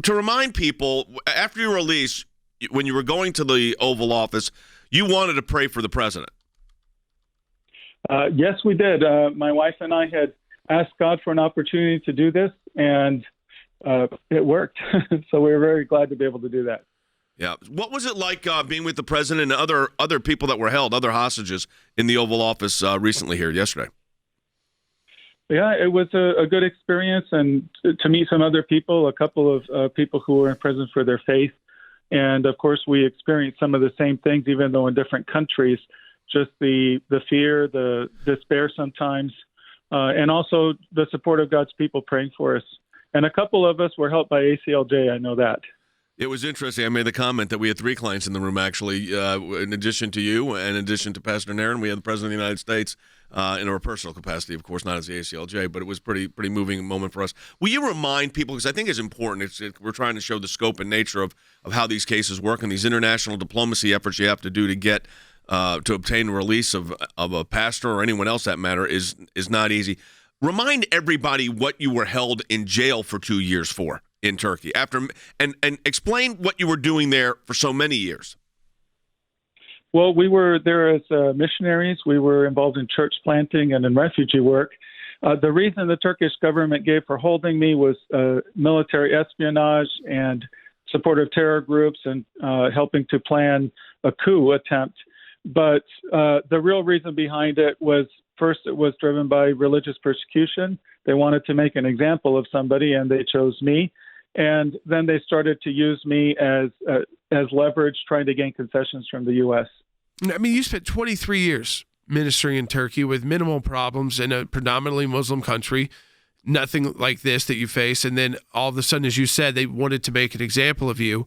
to remind people, after your release, when you were going to the Oval Office, you wanted to pray for the president. Yes, we did. My wife and I had asked God for an opportunity to do this, and it worked. So we were very glad to be able to do that. Yeah. What was it like being with the president and other people that were held, other hostages in the Oval Office recently here yesterday? Yeah, it was a good experience, and to meet some other people, a couple of people who were in prison for their faith. And, of course, we experienced some of the same things, even though in different countries, just the fear, the despair sometimes, and also the support of God's people praying for us. And a couple of us were helped by ACLJ, I know that. It was interesting. I made the comment that we had 3 clients in the room, actually, in addition to you, and in addition to Pastor Nairn. We had the President of the United States in our personal capacity, of course, not as the ACLJ, but it was pretty moving moment for us. Will you remind people, because I think it's important, we're trying to show the scope and nature of how these cases work and these international diplomacy efforts you have to do to get to obtain release of a pastor or anyone else that matter is not easy. Remind everybody what you were held in jail for 2 years for in Turkey, and explain what you were doing there for so many years. Well, we were there as missionaries. We were involved in church planting and in refugee work. The reason the Turkish government gave for holding me was military espionage and support of terror groups and helping to plan a coup attempt. But the real reason behind it was, first, it was driven by religious persecution. They wanted to make an example of somebody, and they chose me. And then they started to use me as leverage, trying to gain concessions from the U.S. I mean, you spent 23 years ministering in Turkey with minimal problems in a predominantly Muslim country, nothing like this that you face. And then all of a sudden, as you said, they wanted to make an example of you,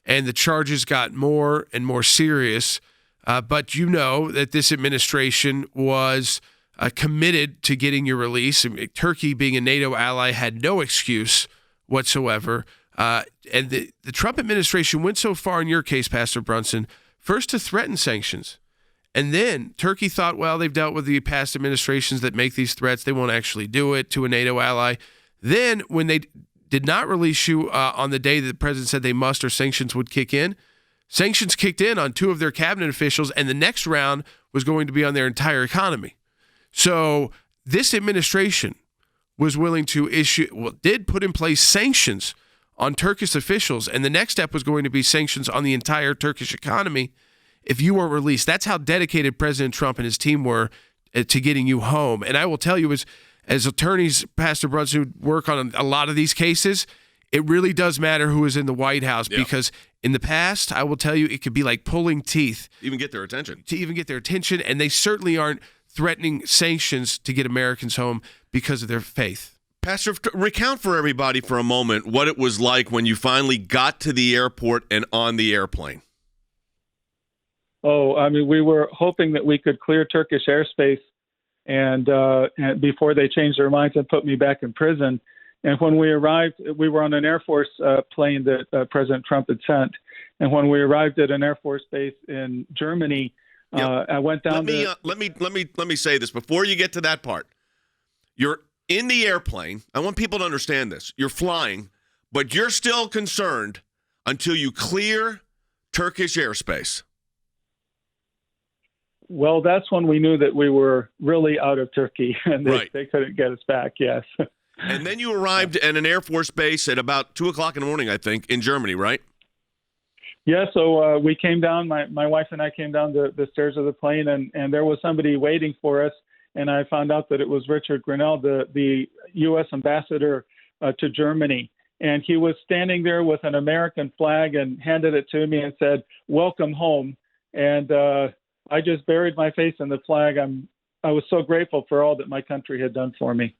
and the charges got more and more serious. But you know that this administration was committed to getting your release. I mean, Turkey, being a NATO ally, had no excuse whatsoever. And the Trump administration went so far in your case, Pastor Brunson, first to threaten sanctions. And then Turkey thought, well, they've dealt with the past administrations that make these threats. They won't actually do it to a NATO ally. Then when they did not release you on the day that the president said they must or sanctions would kick in, sanctions kicked in on 2 of their cabinet officials, and the next round was going to be on their entire economy. So this administration was willing to did put in place sanctions on Turkish officials, and the next step was going to be sanctions on the entire Turkish economy if you weren't released. That's how dedicated President Trump and his team were to getting you home. And I will tell you, as attorneys, Pastor Brunson, who work on a lot of these cases, it really does matter who is in the White House, because in the past, I will tell you, it could be like pulling teeth. Even get their attention. To even get their attention, and they certainly aren't threatening sanctions to get Americans home because of their faith. Pastor, recount for everybody for a moment what it was like when you finally got to the airport and on the airplane. Oh, I mean, we were hoping that we could clear Turkish airspace and before they changed their minds and put me back in prison. And when we arrived, we were on an Air Force plane that President Trump had sent. And when we arrived at an Air Force base in Germany, I went down. Let me say this before you get to that part. You're in the airplane. I want people to understand this. You're flying, but you're still concerned until you clear Turkish airspace. Well, that's when we knew that we were really out of Turkey, and they couldn't get us back. Yes. And then you arrived at an Air Force base at about 2:00 in the morning, I think, in Germany, right? Yeah, so we came down, my wife and I came down the stairs of the plane, and there was somebody waiting for us, and I found out that it was Richard Grenell, the U.S. ambassador to Germany. And he was standing there with an American flag and handed it to me and said, "Welcome home." And I just buried my face in the flag. I was so grateful for all that my country had done for me.